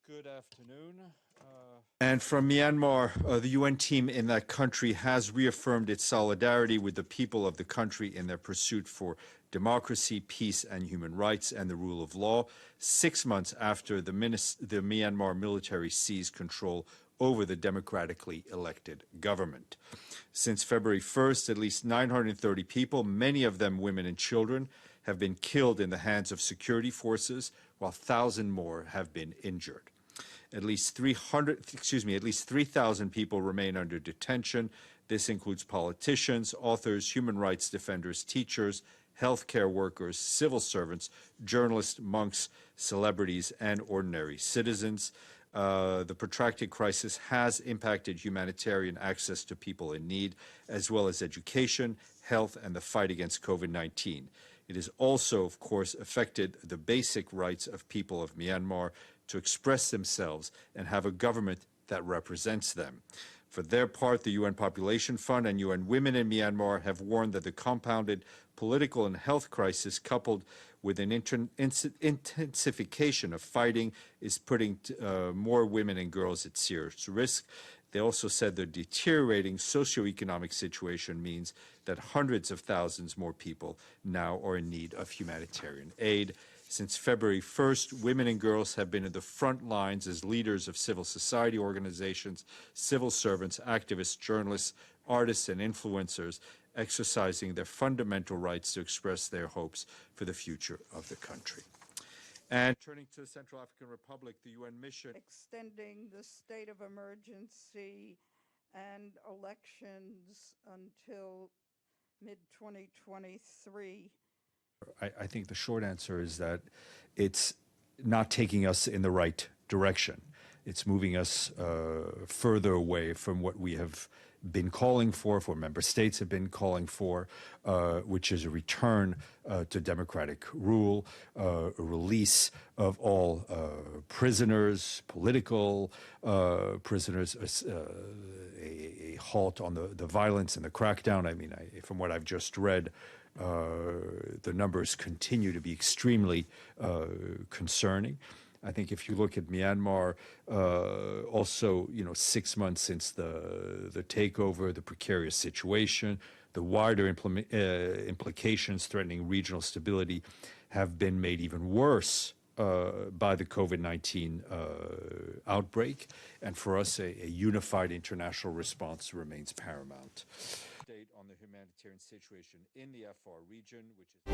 Good afternoon. And from Myanmar, the UN team in that country has reaffirmed its solidarity with the people of the country in their pursuit for democracy, peace, and human rights and the rule of law, 6 months after the Myanmar military seized control over the democratically elected government. Since February 1st, at least 930 people, many of them women and children, have been killed in the hands of security forces, while 1,000 more have been injured. At least 3,000 people remain under detention. This includes politicians, authors, human rights defenders, teachers, healthcare workers, civil servants, journalists, monks, celebrities, and ordinary citizens. The protracted crisis has impacted humanitarian access to people in need, as well as education, health, and the fight against COVID-19. It has also, of course, affected the basic rights of people of Myanmar to express themselves and have a government that represents them. For their part, the UN Population Fund and UN Women in Myanmar have warned that the compounded political and health crisis, coupled with an intensification of fighting, is putting more women and girls at serious risk. They also said the deteriorating socioeconomic situation means that hundreds of thousands more people now are in need of humanitarian aid. Since February 1st, women and girls have been in the front lines as leaders of civil society organizations, civil servants, activists, journalists, artists, and influencers, exercising their fundamental rights to express their hopes for the future of the country. And turning to the Central African Republic, the UN mission extending the state of emergency and elections until mid-2023. I think the short answer is that it's not taking us in the right direction. It's moving us further away from what we have been calling for member states have been calling for, which is a return to democratic rule, a release of all prisoners, political prisoners, a halt on the violence and the crackdown. I mean, from what I've just read, the numbers continue to be extremely concerning. I think if you look at Myanmar, also, 6 months since the takeover, the precarious situation, the wider implications threatening regional stability have been made even worse by the COVID-19 outbreak. And for us, a unified international response remains paramount. On the humanitarian situation in the FR region, which is